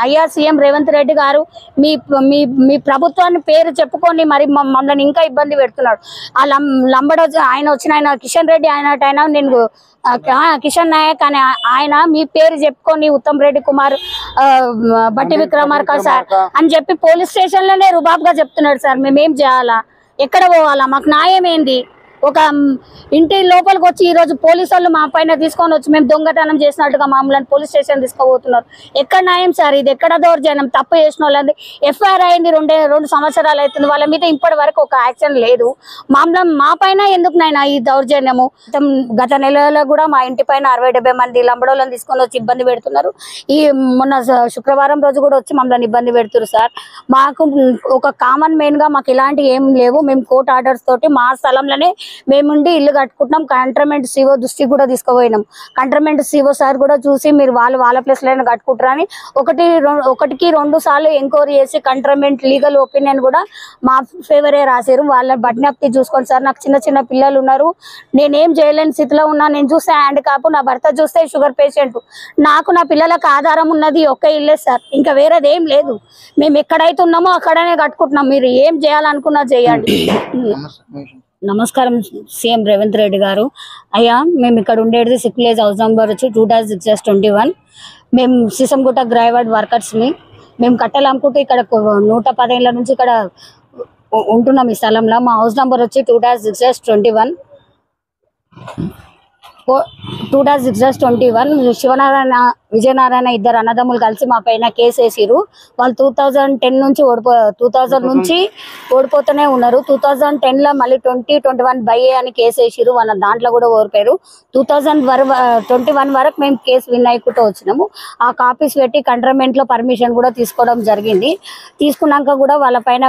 అయ్యా సీఎం రేవంత్ రెడ్డి గారు మీ మీ మీ ప్రభుత్వాన్ని పేరు చెప్పుకొని మరి మమ్మల్ని ఇంకా ఇబ్బంది పెడుతున్నాడు. ఆ లంబడ ఆయన వచ్చిన ఆయన కిషన్ రెడ్డి అయినా నేను కిషన్ నాయక్ అని ఆయన మీ పేరు చెప్పుకొని ఉత్తమ్ రెడ్డి కుమార్ బట్టి విక్రమార్క సార్ అని చెప్పి పోలీస్ స్టేషన్ లోనే రుబాబ్గా చెప్తున్నాడు సార్. మేమేం చేయాలా, ఎక్కడ పోవాలా, మాకు న్యాయం ఏంది? ఒక ఇంటి లోపలికి వచ్చి ఈ రోజు పోలీసు వాళ్ళు మా పైన తీసుకొని వచ్చి మేము దొంగతనం చేసినట్టుగా మమ్మల్ని పోలీస్ స్టేషన్ తీసుకుపోతున్నారు. ఎక్కడ న్యాయం సార్? ఇది ఎక్కడ దౌర్జన్యం? తప్పు చేసిన వాళ్ళది ఎఫ్ఐఆర్ అయింది, 2 సంవత్సరాలు అవుతుంది. వాళ్ళ మీద ఇప్పటి వరకు ఒక యాక్షన్ లేదు. మా పైన ఎందుకు నైనా ఈ దౌర్జన్యము? గత నెలలో కూడా మా ఇంటి పైన 60-70 మంది లంబడోళ్ళని తీసుకొని వచ్చి ఇబ్బంది పెడుతున్నారు. మొన్న శుక్రవారం రోజు కూడా వచ్చి మమ్మల్ని ఇబ్బంది పెడుతున్నారు సార్. మాకు ఒక కామన్ మెయిన్ గా మాకు ఇలాంటి ఏం లేవు. మేము కోర్టు ఆర్డర్స్ తోటి మా స్థలంలోనే మేముండి ఇల్లు కట్టుకుంటున్నాం. కంటోన్మెంట్ సిఓ దృష్టికి కూడా తీసుకుపోయినాం. కంటోన్మెంట్ సిఓ సార్ కూడా చూసి మీరు వాళ్ళ ప్లేస్ లో కట్టుకుంటారని 1కి 2 సార్లు ఎంక్వైరీ చేసి కంటోన్మెంట్ లీగల్ ఒపీనియన్ కూడా మా ఫేవరే రాశారు. వాళ్ళ బట్నప్తి చూసుకోండి సార్. నాకు చిన్న పిల్లలు ఉన్నారు, నేనేం చేయలేని స్థితిలో ఉన్నా. నేను చూస్తే హ్యాండ్ కాపు, నా భర్త చూస్తే షుగర్ పేషెంట్. నాకు నా పిల్లలకు ఆధారం ఉన్నది ఒక్క ఇల్లే సార్, ఇంకా వేరేది ఏం లేదు. మేము ఎక్కడైతే ఉన్నామో అక్కడనే కట్టుకుంటున్నాం. మీరు ఏం చేయాలనుకున్నా చేయండి. నమస్కారం సీఎం రేవంత్ రెడ్డి గారు. అయ్యా మేము ఇక్కడ ఉండేది సిక్విలేజ్ హౌస్ నంబర్ వచ్చి 2-6-21. మేము సీసంగుట్ట గ్రైవర్డ్ వర్కర్స్ని. మేము కట్టెలు అమ్ముకుంటూ ఇక్కడ 110 ఏళ్ళ నుంచి ఇక్కడ ఉంటున్నాం ఈ స్థలంలో. మా హౌస్ నంబర్ వచ్చి 2-6-21. 2-6-21. శివనారాయణ విజయనారాయణ ఇద్దరు అన్నదమ్ములు కలిసి మా పైన కేసు వేసిరు. వాళ్ళు 2010 నుంచి 2000 నుంచి ఓడిపోతూనే ఉన్నారు. 2010లో మళ్ళీ 2021 బై అని కేసు వేసిరు. వాళ్ళ దాంట్లో కూడా ఓడిపోయారు. 2021 వరకు మేము కేసు విన్ అయ్యుకుంటూ వచ్చినాము. ఆ కాపీస్ పెట్టి కంటోన్మెంట్ లో పర్మిషన్ కూడా తీసుకోవడం జరిగింది. తీసుకున్నాక కూడా వాళ్ళ పైన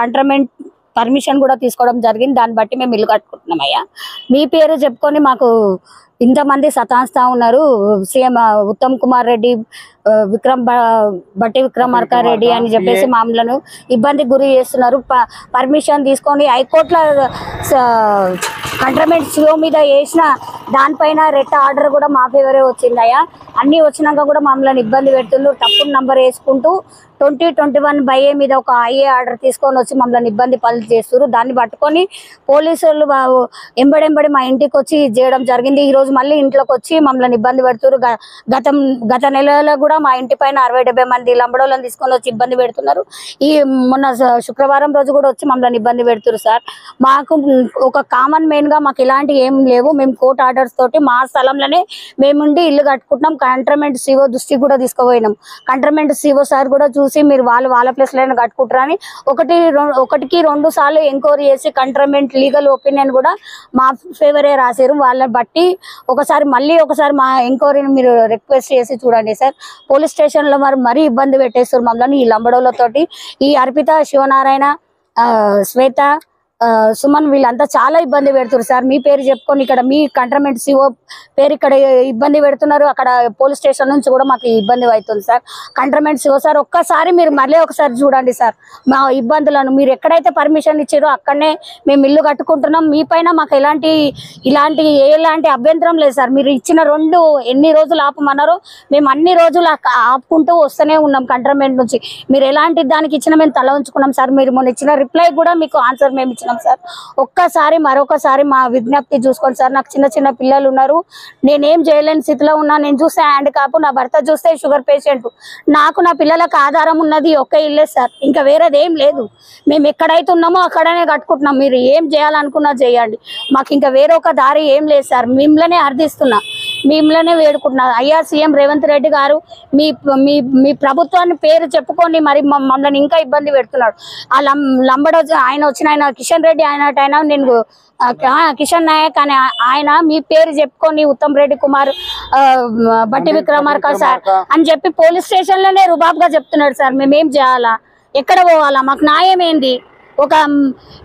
కంటోన్మెంట్ పర్మిషన్ కూడా తీసుకోవడం జరిగింది. దాన్ని బట్టి మేము ఇల్లు కట్టుకుంటున్నాం. అయ్యా మీ పేరు చెప్పుకొని మాకు ఇంతమంది సతాయిస్తా ఉన్నారు. సీఎం ఉత్తమ్ కుమార్ రెడ్డి, బట్టి విక్రమార్క రెడ్డి అని చెప్పేసి మమ్మల్ని ఇబ్బంది గురి చేస్తున్నారు. పర్మిషన్ తీసుకొని హైకోర్టులో కంటోన్మెంట్ సిఓ మీద వేసిన దానిపైన రెట్ ఆర్డర్ కూడా మా ఫేవరే వచ్చింది. అయ్యా అన్నీ వచ్చినాక కూడా మమ్మల్ని ఇబ్బంది పెడుతున్నారు. తప్పుడు నంబర్ వేసుకుంటూ 2021 బై మీద ఒక ఐఏ ఆర్డర్ తీసుకొని వచ్చి మమ్మల్ని ఇబ్బంది పనులు చేస్తారు. దాన్ని పట్టుకొని పోలీసులు ఎంబడెంబడి మా ఇంటికి వచ్చి చేయడం జరిగింది. ఈ రోజు మళ్ళీ ఇంట్లోకి వచ్చి మమ్మల్ని ఇబ్బంది పెడుతున్నారు. గత నెలలో కూడా మా ఇంటి పైన 60-70 మంది లంబడోళ్ళని తీసుకొని వచ్చి ఇబ్బంది పెడుతున్నారు. మొన్న శుక్రవారం రోజు కూడా వచ్చి మమ్మల్ని ఇబ్బంది పెడుతున్నారు సార్. మాకు ఒక కామన్ మెయిన్ గా మాకు ఇలాంటి ఏం లేవు. మేము కోర్టు ఆర్డర్స్ తోటి మా స్థలంలోనే మేముండి ఇల్లు కట్టుకుంటున్నాం. కంటోన్మెంట్ సిఓ దృష్టికి కూడా తీసుకుపోయినాం. కంటోన్మెంట్ సిఓ సార్ కూడా చూసి మీరు వాళ్ళ ప్లేస్ లో కట్టుకుంటారని 1కి 2 సార్లు ఎంక్వైరీ చేసి కంటోన్మెంట్ లీగల్ ఒపీనియన్ కూడా మా ఫేవరే రాశారు. వాళ్ళ బట్టి ఒకసారి మా ఎంక్వైరీని మీరు రిక్వెస్ట్ చేసి చూడండి సార్. పోలీస్ స్టేషన్ లో మరీ ఇబ్బంది పెట్టేస్తారు మమ్మల్ని ఈ లంబడోళ్ళతోటి. ఈ అర్పిత, శివనారాయణ, శ్వేత, సుమన్ వీళ్ళంతా చాలా ఇబ్బంది పెడుతున్నారు సార్. మీ పేరు చెప్పుకొని ఇక్కడ మీ కంటోన్మెంట్ సిఓ పేరు ఇక్కడ ఇబ్బంది పెడుతున్నారు. అక్కడ పోలీస్ స్టేషన్ నుంచి కూడా మాకు ఇబ్బంది అవుతుంది సార్. కంటోన్మెంట్ సిఓ సార్ ఒక్కసారి మీరు మళ్ళీ ఒకసారి చూడండి సార్ మా ఇబ్బందులను. మీరు ఎక్కడైతే పర్మిషన్ ఇచ్చారో అక్కడనే మేము ఇల్లు కట్టుకుంటున్నాం. మీ పైన మాకు ఎలాంటి అభ్యంతరం లేదు సార్. మీరు ఇచ్చిన ఎన్ని రోజులు ఆపమన్నారో మేము అన్ని రోజులు ఆపుకుంటూ వస్తూనే ఉన్నాం కంటోన్మెంట్ నుంచి. మీరు ఎలాంటి దానికి ఇచ్చినా మేము తల ఉంచుకున్నాం సార్. మీరు మొన్న ఇచ్చిన రిప్లై కూడా మీకు ఆన్సర్ మేము ఇచ్చినాం సార్. మరొకసారి మా విజ్ఞప్తి చూసుకోండి సార్. నాకు చిన్న పిల్లలు ఉన్నారు, నేనేం చేయలేని స్థితిలో ఉన్నా. నేను చూస్తే హ్యాండ్ కాపు, నా భర్త చూస్తే షుగర్ పేషెంట్. నాకు నా పిల్లలకు ఆధారం ఉన్నది ఒక్క ఇల్లే సార్, ఇంకా వేరేది ఏం లేదు. మేము ఎక్కడైతే ఉన్నామో అక్కడనే కట్టుకుంటున్నాం. మీరు ఏం చేయాలనుకున్నా చేయండి, మాకు ఇంకా వేరొక దారి ఏం లేదు సార్. మిమ్మల్నే అర్థిస్తున్నా, మిమ్మల్నే వేడుకుంటున్నా. అయ్యా సీఎం రేవంత్ రెడ్డి గారు మీ ప్రభుత్వాన్ని పేరు చెప్పుకొని మరి మమ్మల్ని ఇంకా ఇబ్బంది పెడుతున్నాడు. ఆ లంబడ ఆయన వచ్చిన ఆయన కిషన్ రెడ్డి అయినా నేను కిషన్ నాయక్ అని ఆయన మీ పేరు చెప్పుకొని ఉత్తమ్ రెడ్డి కుమార్ బట్టి విక్రమార్క సార్ అని చెప్పి పోలీస్ స్టేషన్ లోనే రుబాబ్గా చెప్తున్నాడు సార్. మేమేం చేయాలా, ఎక్కడ పోవాలా, మాకు న్యాయం ఏంది? ఒక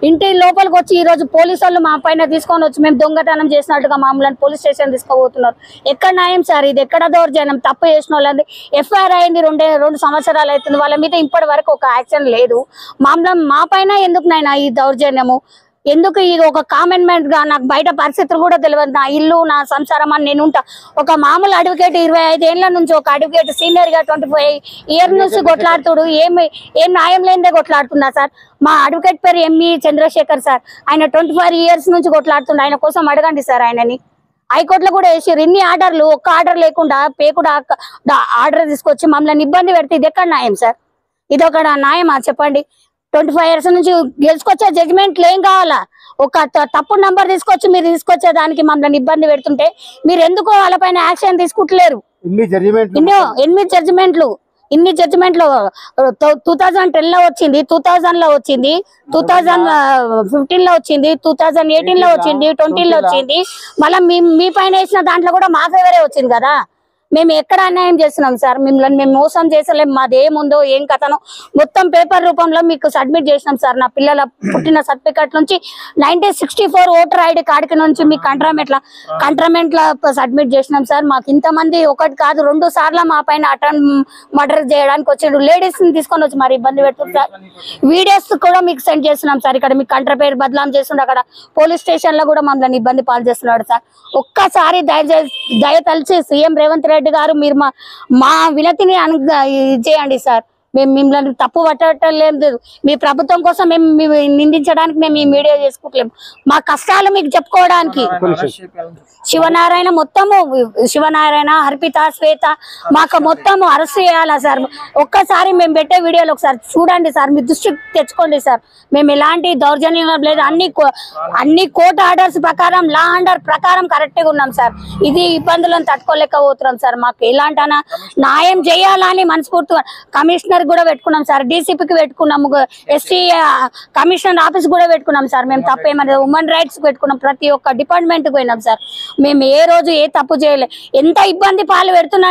ఇంటి లోపలికి వచ్చి ఈ రోజు పోలీసు వాళ్ళు మా పైన తీసుకొని వచ్చి మేము దొంగతనం చేసినట్టుగా మమ్మల్ని పోలీస్ స్టేషన్ తీసుకుపోతున్నారు. ఎక్కడ న్యాయం సార్? ఇది ఎక్కడ దౌర్జన్యం? తప్పు చేసిన వాళ్ళది ఎఫ్ఐఆర్ అయింది, 2 సంవత్సరాలు అవుతుంది. వాళ్ళ మీద ఇప్పటి వరకు ఒక యాక్షన్ లేదు. మా పైన ఎందుకు నైనా ఈ దౌర్జన్యము? ఎందుకు ఈ ఒక కామెంట్మెంట్ గా నాకు బయట పరిస్థితులు కూడా తెలియదు. నా ఇల్లు నా సంసారం అని నేను ఉంటా. ఒక మామూలు అడ్వకేట్ 25 ఏళ్ల నుంచి ఒక అడ్వకేట్ సీనియర్ గా 25 ఇయర్స్ నుంచి కొట్లాడుతుడు. ఏం న్యాయం లేనిదే కొట్లాడుతున్నా సార్. మా అడ్వకేట్ పేరు ఎంఈ చంద్రశేఖర్ సార్. ఆయన 24 ఇయర్స్ నుంచి కొట్లాడుతుండ. ఆయన కోసం అడగండి సార్. ఆయనని హైకోర్టులో కూడా వేసారు. ఇన్ని ఆర్డర్లు, ఒక్క ఆర్డర్ లేకుండా పేకుడా ఆర్డర్ తీసుకొచ్చి మమ్మల్ని ఇబ్బంది పెడితే ఇది ఎక్కడ న్యాయం సార్? ఇది ఒక న్యాయమా చెప్పండి? 25 ఇయర్స్ నుంచి గెలుచుకొచ్చే జడ్జిమెంట్లు ఏం కావాలా? ఒక తప్పుడు నంబర్ తీసుకొచ్చి మీరు తీసుకొచ్చే దానికి మమ్మల్ని ఇబ్బంది పెడుతుంటే మీరు ఎందుకు వాళ్ళపైన యాక్షన్ తీసుకుంటలేరు? ఇన్ని జడ్జిమెంట్లు 2010 లో వచ్చింది, 2000 లో వచ్చింది, 2015 లో వచ్చింది, 2018 లో వచ్చింది, 20 లో వచ్చింది. మళ్ళీ మీ పైన వేసిన దాంట్లో కూడా మా ఫేవరే వచ్చింది కదా. మేము ఎక్కడ అన్యాయం చేస్తున్నాం సార్? మిమ్మల్ని మేము మోసం చేసలేం. మాది ఏముందో ఏం కథనో మొత్తం పేపర్ రూపంలో మీకు సబ్మిట్ చేసినాం సార్. నా పిల్లల పుట్టిన సర్టిఫికెట్ నుంచి 1964 ఓటర్ ఐడి కార్డు నుంచి మీ కంట్రామెంట్ల సబ్మిట్ చేసినాం సార్. మాకు ఇంతమంది ఒకటి కాదు 2 సార్లు మా పైన మర్డర్ చేయడానికి వచ్చిండు. లేడీస్ ని తీసుకొని వచ్చి మరి ఇబ్బంది పెడుతుంది సార్. వీడియోస్ కూడా మీకు సెండ్ చేస్తున్నాం సార్. ఇక్కడ మీకు కంట్ర పేరు బదలాం చేస్తుండే అక్కడ పోలీస్ స్టేషన్ లో కూడా మమ్మల్ని ఇబ్బంది పాలు చేస్తున్నాడు సార్. ఒక్కసారి దయతలిచి సీఎం రేవంత్ రెడ్డి గారు మీరు మా వినతిని చేయండి సార్. మేము మిమ్మల్ని తప్పు పట్టలేదు. మీ ప్రభుత్వం కోసం మేము నిందించడానికి మేము ఈ మీడియా చేసుకుంటలేము. మా కష్టాలు మీకు చెప్పుకోవడానికి. శివనారాయణ మొత్తము, శివనారాయణ, అర్పిత, శ్వేత మాకు మొత్తము అరెస్ట్ చేయాలా సార్? ఒక్కసారి మేము పెట్టే వీడియోలు ఒకసారి చూడండి సార్. మీ దృష్టికి తెచ్చుకోండి సార్. మేము ఎలాంటి దౌర్జన్యం లేదు. అన్ని కోర్టు ఆర్డర్స్ ప్రకారం, లా ఆర్డర్ ప్రకారం కరెక్ట్ గా ఉన్నాం సార్. ఇది ఇబ్బందులను తట్టుకోలేకపోతున్నాం సార్. మాకు ఎలాంటి న్యాయం చేయాలని మనస్ఫూర్తిగా కమిషనర్ కూడా పెట్టుకున్నాం సార్. డీసీపీకి పెట్టుకున్నాము, ఎస్టీ కమిషనర్ ఆఫీస్ కూడా పెట్టుకున్నాం సార్. మేము తప్పేమని ఉమెన్ రైట్స్ పెట్టుకున్నాం. ప్రతి ఒక్క డిపార్ట్మెంట్ పోయినాం సార్. మేము ఏ రోజు ఏ తప్పు చేయలే. ఎంత ఇబ్బంది పాలు పెడుతున్నా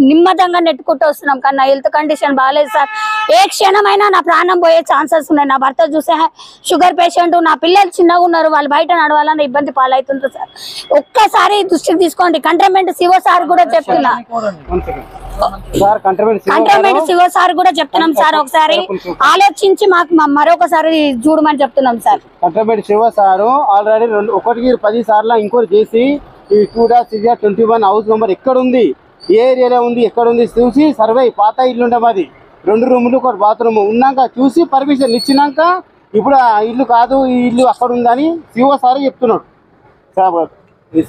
నిమ్మదంగా నెట్టుకుంటూ వస్తున్నాం. కానీ నా హెల్త్ కండిషన్ బాగాలేదు సార్. ఏ క్షణమైనా నా ప్రాణం పోయే ఛాన్సెస్ ఉన్నాయి. నా భర్త చూసే షుగర్ పేషెంట్, నా పిల్లలు చిన్నగా ఉన్నారు. వాళ్ళు బయట నడవాలని ఇబ్బంది పాలవుతుంది సార్. ఒక్కసారి దృష్టికి తీసుకోండి. కంట్రమెంట్ శివ సార్ కూడా చెప్తున్నా. కంట్రమెంట్ శివ సార్ కూడా చెప్తున్నాం సార్. ఒకసారి ఆలోచించి మాకు మరొకసారి చూడమని చెప్తున్నాం సార్. కంట్రమెంట్ శివ సార్ ఆల్రెడీ 10 సార్లు ఇంక్వైరీ చేసి ఈ 2-21 హౌస్ నెంబర్ ఎక్కడ ఉంది, ఏ ఏరియాలో ఉంది, ఎక్కడ ఉంది చూసి సర్వే పాత ఇల్లు ఉండే మాది 2 రూములు 1 బాత్రూమ్ ఉన్నాక చూసి పర్మిషన్ ఇచ్చినాక ఇప్పుడు ఆ ఇల్లు కాదు, ఈ ఇల్లు అక్కడ ఉందని శివ సార్ చెప్తున్నాడు.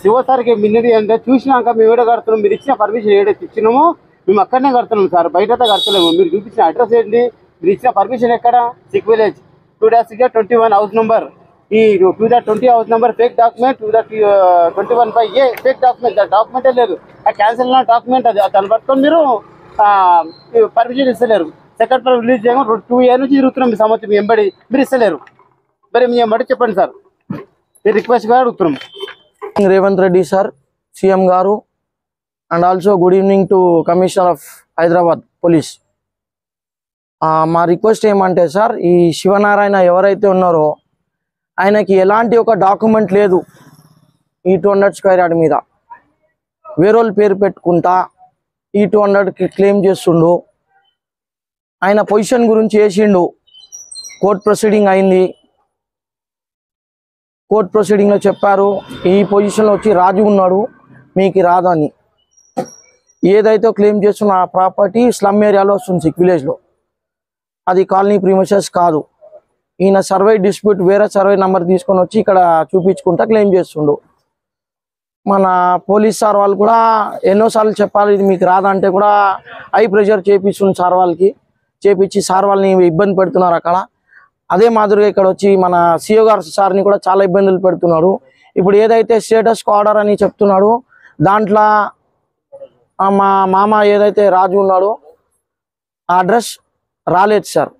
శివ సార్కి మిన్నది అంటే చూసినాక మేము ఏడ కడుతున్నాం, మీరు ఇచ్చిన పర్మిషన్ ఏడైతే ఇచ్చినామో మేము అక్కడనే కడుతున్నాం సార్. బయట కడతలేము. మీరు చూపించిన అడ్రస్ ఏంటి, మీరు ఇచ్చిన పర్మిషన్ ఎక్కడ? సిక్ విలేజ్ 2-21 హౌస్ నెంబర్. ఈ 2-20 house number fake document, 2-21/A fake document. డాక్యుమెంటే లేదు. ఆ క్యాన్సిల్ అయిన డాక్యుమెంట్ అది. దాన్ని పట్టుకొని మీరు పర్మిషన్ ఇస్తలేరు. సెకండ్ ఫ్లోర్ రిలీజ్ చేయడం 2 years నుంచి తిరుగుతున్నాం. మీ సంవత్సరం ఎంబడి మీరు ఇస్తలేరు. మరి మీ ఎంబడి చెప్పండి సార్. మీరు రిక్వెస్ట్గా అడుగుతున్నాం. రేవంత్ రెడ్డి సార్, సీఎం గారు, and also good evening to commissioner of Hyderabad police. మా రిక్వెస్ట్ ఏమంటే సార్, ఈ శివనారాయణ ఎవరైతే ఉన్నారో ఆయనకి ఎలాంటి ఒక డాక్యుమెంట్ లేదు. ఈ 200 స్క్వేర్ యార్డ్ మీద వేరేళ్ళ పేరు పెట్టుకుంటా ఈ 200కి క్లెయిమ్ చేస్తుండు. ఆయన పొజిషన్ గురించి వేసిండు. కోర్ట్ ప్రొసీడింగ్ అయింది. కోర్ట్ ప్రొసీడింగ్లో చెప్పారు ఈ పొజిషన్లో వచ్చి రాజు ఉన్నాడు, మీకు రాదని. ఏదైతే క్లెయిమ్ చేస్తున్న ఆ ప్రాపర్టీ స్లమ్ ఏరియాలో వస్తుంది, సిక్ విలేజ్లో. అది కాలనీ ప్రీమిసెస్ కాదు. ఈయన సర్వే డిస్ప్యూట్ వేరే సర్వే నెంబర్ తీసుకొని వచ్చి ఇక్కడ చూపించుకుంటా క్లెయిమ్ చేస్తుండు. మన పోలీస్ సార్ వాళ్ళు కూడా ఎన్నోసార్లు చెప్పాలి ఇది మీకు రాదంటే కూడా హై ప్రెషర్ చేపిస్తుంది సార్ వాళ్ళకి. చేపించి సార్ వాళ్ళని ఇబ్బంది పెడుతున్నారు అక్కడ. అదే మాదిరిగా ఇక్కడ వచ్చి మన సిఓ గారు సార్ని కూడా చాలా ఇబ్బందులు పెడుతున్నాడు. ఇప్పుడు ఏదైతే స్టేటస్ ఆర్డర్ అని చెప్తున్నాడు దాంట్లో మా మామ ఏదైతే రాజు ఉన్నాడో ఆ అడ్రస్ రాలేదు sir.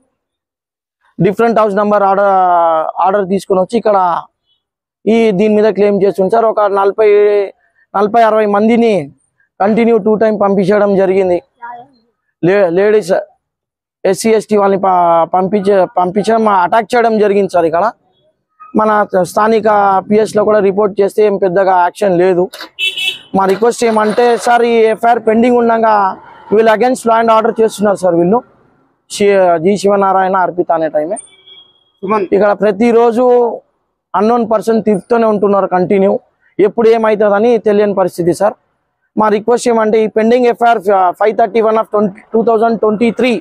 Different house number order తీసుకొని వచ్చి ఇక్కడ దీని మీద క్లెయిమ్ చేస్తుంది సార్. ఒక 40-60 మందిని కంటిన్యూ 2 times పంపించడం జరిగింది. లేడీస్ SC ST వాళ్ళని పంపించడం అటాక్ చేయడం జరిగింది సార్. ఇక్కడ మన స్థానిక PS లో కూడా రిపోర్ట్ చేస్తే ఏం పెద్దగా యాక్షన్ లేదు. మా రిక్వెస్ట్ ఏమంటే సార్, ఈ FIR పెండింగ్ ఉండగా వీళ్ళు అగైన్స్ లా అండ్ ఆర్డర్ చేస్తున్నారు సార్. వీళ్ళు జి శివనారాయణ, అర్పిత అనే టైమే ఇక్కడ ప్రతిరోజు అన్నోన్ పర్సన్ తిరుగుతూనే ఉంటున్నారు కంటిన్యూ. ఎప్పుడు ఏమవుతుందని తెలియని పరిస్థితి సార్. మా రిక్వెస్ట్ ఏమంటే ఈ పెండింగ్ ఎఫ్ఐఆర్ 531/2023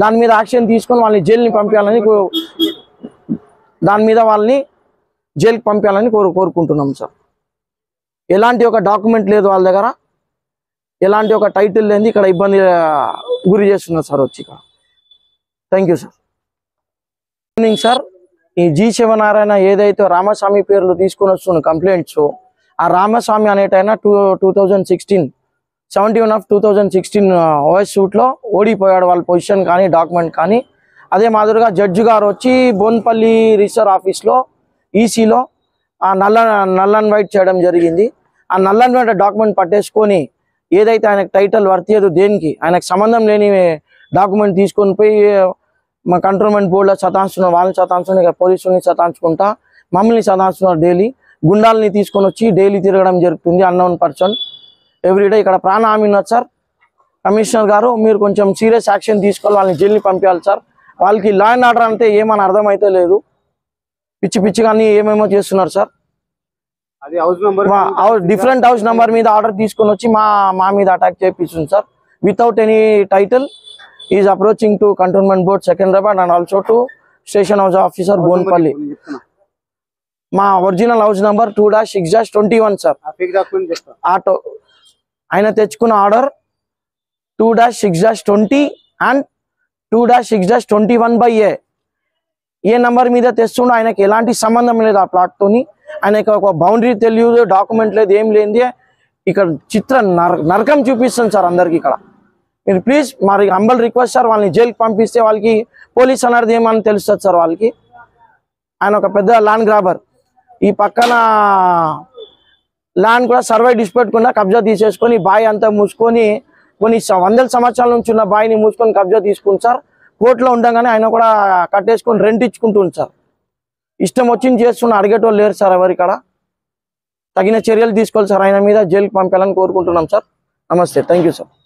దాని మీద యాక్షన్ తీసుకొని వాళ్ళని జైలుని పంపించాలని జైలుకి పంపించాలని కోరుకుంటున్నాం సార్. ఎలాంటి ఒక డాక్యుమెంట్ లేదు వాళ్ళ దగ్గర, ఎలాంటి ఒక టైటిల్ లేని ఇక్కడ ఇబ్బంది గురి చేస్తున్నారు సార్ వచ్చి ఇక్కడ. Thank you sir. Evening sir, ఈ జి శివనారాయణ ఏదైతే రామస్వామి పేర్లు తీసుకొని వస్తున్న కంప్లైంట్స్, ఆ రామస్వామి అనేటైనా 2016 ఓఎస్ షూట్లో ఓడిపోయాడు. వాళ్ళ పొజిషన్ కానీ డాక్యుమెంట్ కానీ. అదే మాదిరిగా జడ్జి గారు వచ్చి బోన్పల్లి రిజిస్టర్ ఆఫీస్లో ఈసీలో ఆ నల్ అండ్ వైట్ చేయడం జరిగింది. ఆ నల్ అండ్ వైట్ డాక్యుమెంట్ పట్టేసుకొని ఏదైతే ఆయనకు టైటిల్ వర్తియదు దేనికి, ఆయనకు సంబంధం లేని డాక్యుమెంట్ తీసుకొని పోయి మా కంట్రోల్మెంట్ బోర్డులో సతాంచున్నారు. వాళ్ళని సతాంచున్నారు, పోలీసుల్ని సతాంచుకుంటా మమ్మల్ని సతాంచున్నారు. డైలీ గుండాలని తీసుకొని వచ్చి డైలీ తిరగడం జరుగుతుంది. అన్నోన్ పర్సన్ ఎవ్రీడే ఇక్కడ ప్రాణ హామీ ఉన్నది సార్. కమిషనర్ గారు మీరు కొంచెం సీరియస్ యాక్షన్ తీసుకోవాలి, వాళ్ళని జైలుని పంపించాలి సార్. వాళ్ళకి లా అండ్ ఆర్డర్ అంటే ఏమని అర్థమైతే లేదు, పిచ్చి పిచ్చిగా ఏమేమో చేస్తున్నారు సార్. అది house number different house number మీద ఆర్డర్ తీసుకొని వచ్చి మా మీద అటాక్ చేపిస్తుంది sir. Without any title is approaching to cantonment board Secunderabad and also to station house officer Bowenpally. మా ఒరిజినల్ హౌస్ నెంబర్ 2-6-21 సార్. ఆటో ఆయన తెచ్చుకున్న order 2-6-20 and 2-6-21/A. A number మీద తెస్తుండో ఆయనకి ఎలాంటి సంబంధం లేదు ఆ ప్లాట్ తోని. ఆయనకి ఒక బౌండరీ తెలియదు, డాక్యుమెంట్ లేదు, ఏం లేనిది ఇక్కడ చిత్ర నరకం చూపిస్తుంది సార్ అందరికి ఇక్కడ. మీరు ప్లీజ్ మరి హంబల్ రిక్వెస్ట్ సార్, వాళ్ళని జైలుకి పంపిస్తే వాళ్ళకి పోలీస్ అనేది ఏమని తెలుస్తుంది సార్ వాళ్ళకి. ఆయన ఒక పెద్ద ల్యాండ్ గ్రాబర్. ఈ పక్కన ల్యాండ్ కూడా సర్వే డిస్ప్యూట్ కుండా కబ్జా తీసేసుకొని బాయ్ అంతా మూసుకొని కొన్ని వందల సంవత్సరాల నుంచి ఉన్న బాయిని మూసుకొని కబ్జా తీసుకుని సార్. కోర్టులో ఉండగానే ఆయన కూడా కట్టేసుకొని రెంట్ ఇచ్చుకుంటుంది సార్. ఇష్టం వచ్చింది చేస్తున్న అడిగేటోళ్ళు లేరు సార్ ఎవరు ఇక్కడ. తగిన చర్యలు తీసుకోవాలి సార్. ఆయన మీద జైలుకి పంపాలని కోరుకుంటున్నాం సార్. నమస్తే, థ్యాంక్ యూ సార్.